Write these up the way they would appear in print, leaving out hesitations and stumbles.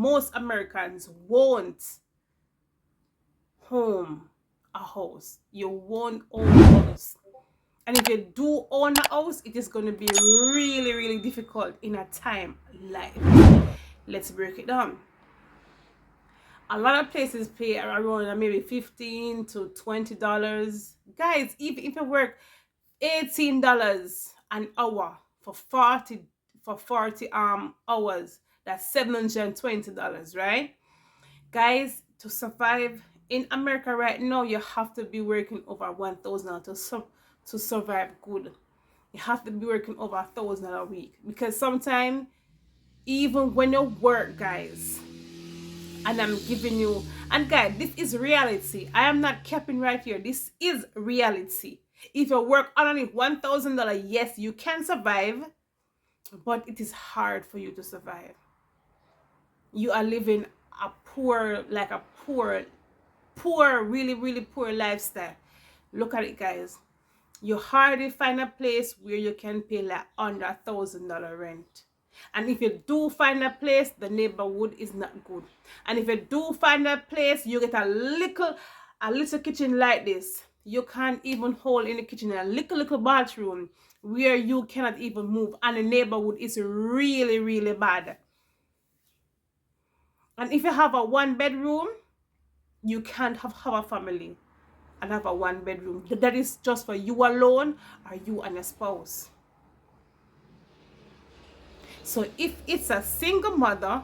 most Americans won't home a house. You won't own a house. And if you do own a house, it is going to be really, really difficult in a time like this. Let's break it down. A lot of places pay around maybe $15 to $20. Guys, even if you work $18 an hour for 40 hours, that's $720, right? Guys, to survive in America right now, you have to be working over 1,000 to survive good. You have to be working over 1,000 a week, because sometimes even when you work, guys, and I'm giving you, and guys, this is reality. I am not capping right here. This is reality. If you work only $1,000, yes, you can survive, but it is hard for you to survive. You are living a poor, like a poor, really, really poor lifestyle. Look at it, guys. You hardly find a place where you can pay like under $1,000 rent. And if you do find a place, the neighborhood is not good. And if you do find a place, you get a little kitchen like this. You can't even hold in the kitchen, a little bathroom where you cannot even move, and the neighborhood is really, really bad. And if you have a 1 bedroom, you can't have a family and have a 1 bedroom. That is just for you alone or you and a spouse. So if it's a single mother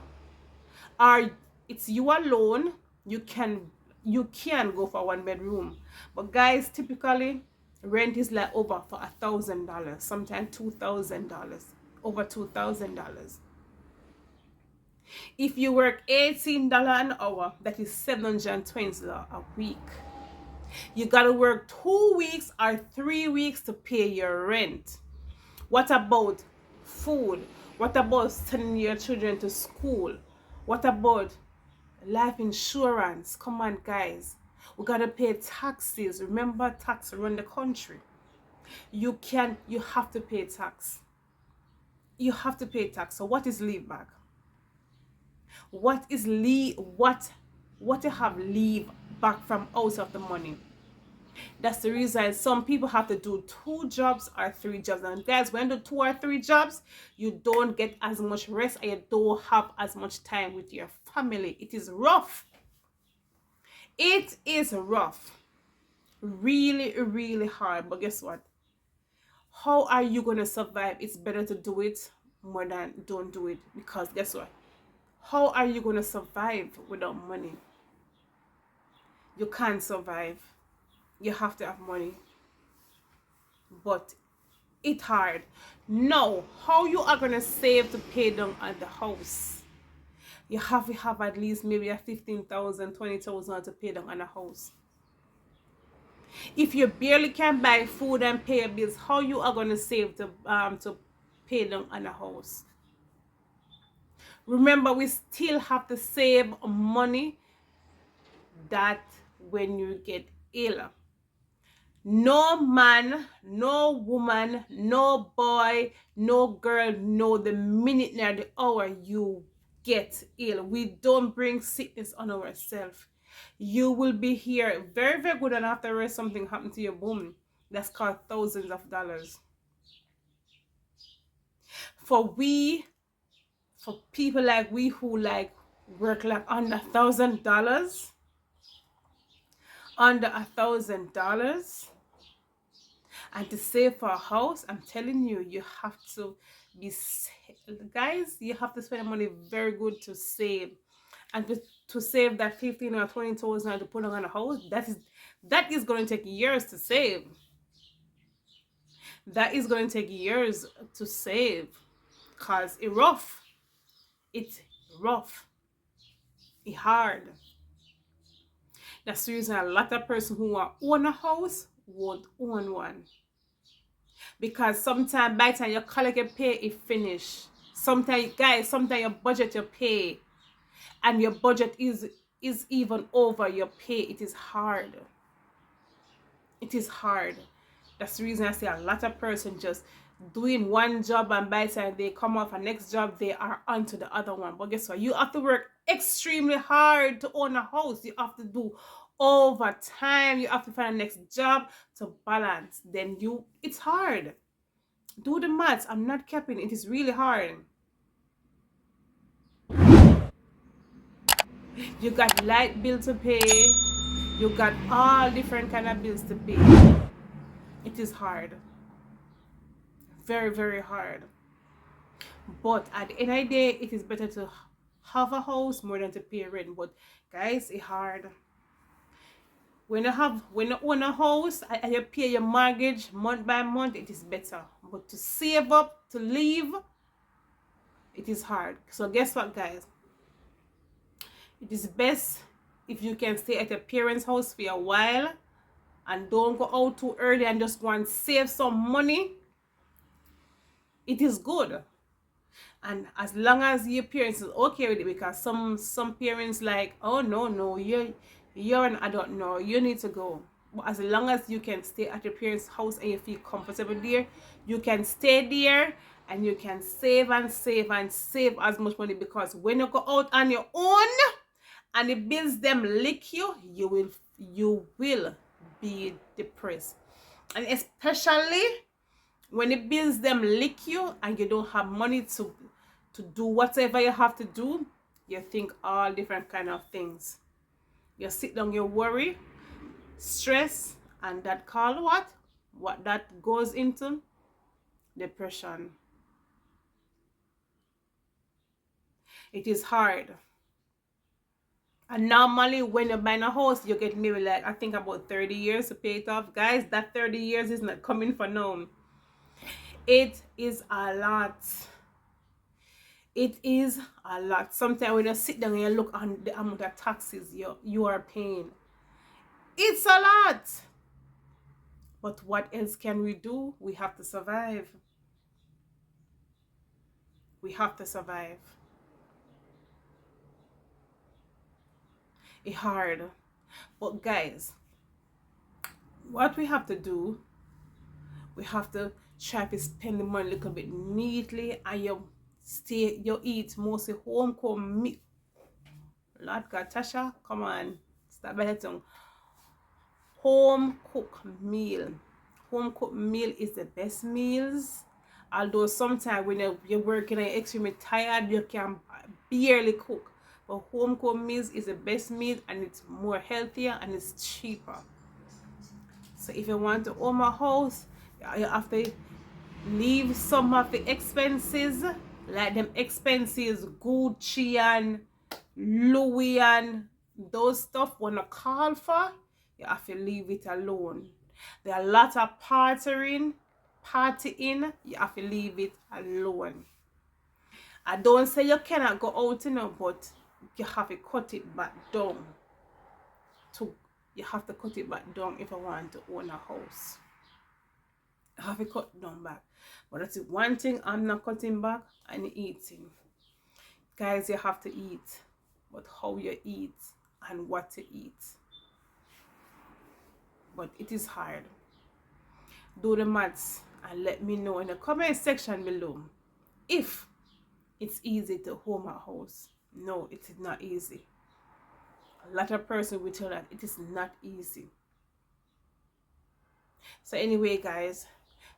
or it's you alone, you can go for 1 bedroom. But guys, typically rent is like over for $1,000, sometimes $2,000, over $2,000. If you work $18 an hour, that is $720 a week. You gotta work 2 weeks or 3 weeks to pay your rent. What about food? What about sending your children to school? What about life insurance? Come on, guys. We gotta pay taxes. Remember, tax run the country. You have to pay tax. You have to pay tax. So what is leave back? What is what you have leave back from out of the money? That's the reason some people have to do 2 jobs or 3 jobs. And guys, when you do 2 or 3 jobs, you don't get as much rest and you don't have as much time with your family. It is rough. It is rough. Really, really hard. But guess what? How are you going to survive? It's better to do it more than don't do it. Because guess what? How are you going to survive without money? You can't survive. You have to have money. But it's hard. Now, how you are going to save to pay down at the house? You have to have at least maybe a 15,000, 20,000 to pay down on a house. If you barely can buy food and pay your bills, how you are going to save to pay down on a house? Remember, we still have to save money that when you get ill. No man, no woman, no boy, no girl know the minute nor the hour you get ill. We don't bring sickness on ourselves. You will be here very, very good, and afterwards something happened to you, boom. That's called thousands of dollars. For people like we who like work like under $1,000, and to save for a house, I'm telling you, you have to be, guys, you have to spend money very good to save. And to save that 15 or 20,000 to put on a house, that is going to take years to save. That is going to take years to save, because it's rough. It's rough. It's hard. That's the reason a lot of person who want own a house won't own one. Because sometimes by the time you collect your pay, it finish. Sometimes, guys, your budget you pay, and your budget is even over your pay. It is hard. It is hard. That's the reason I say a lot of person just doing one job, and by the time they come off a next job, they are onto the other one. But guess what? You have to work extremely hard to own a house. You have to do overtime. You have to find a next job to balance. Then it's hard. Do the maths. I'm not capping. It is really hard. You got light bill to pay. You got all different kind of bills to pay. It is hard. Very, very hard. But at the end of the day, it is better to have a house more than to pay rent. But guys, it's hard. When you own a house and you pay your mortgage month by month, it is better. But to save up to leave, it is hard. So guess what, guys? It is best if you can stay at your parents' house for a while and don't go out too early and just go and save some money. It is good. And as long as your parents is okay with it, because some parents like, oh no, you're an adult, no, you need to go. But as long as you can stay at your parents' house and you feel comfortable there, you can stay there and you can save and save and save as much money, because when you go out on your own and the bills them lick you, you will be depressed. And especially when the bills them lick you and you don't have money to do whatever you have to do, you think all different kind of things. You sit down, you worry, stress, and that call what that goes into depression. It is hard. And normally when you're buying a house, you get maybe like, I think about 30 years to pay it off. Guys, that 30 years is not coming for no. It is a lot. It is a lot. Sometimes when you sit down and you look on the amount of taxes you are paying, it's a lot. But what else can we do? We have to survive. We have to survive. It's hard. But guys, what we have to do, we have to try to spend the money a little bit neatly, and you eat mostly home cooked meal. Lord God, Tasha, come on, stop by that tongue. Home cooked meal. Home cooked meal is the best meals. Although sometimes when you're working and you're extremely tired, you can barely cook. But home cooked meals is the best meal, and it's more healthier and it's cheaper. So if you want to own a house, you have to leave some of the expenses, like them expenses, Gucci and Louis and those stuff wanna call for. You have to leave it alone. There are a lot of partying, you have to leave it alone. I don't say you cannot go out, but you have to cut it back down. You have to cut it back down if you want to own a house. You have to cut down back. But that's one thing I'm not cutting back, and eating. Guys, you have to eat. But how you eat and what to eat. But it is hard. Do the maths and let me know in the comment section below if it's easy to own a house. No, it is not easy. A lot of person will tell that it is not easy. So anyway, guys,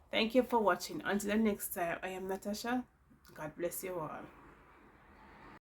thank you for watching. Until the next time, I am Natasha. God bless you all.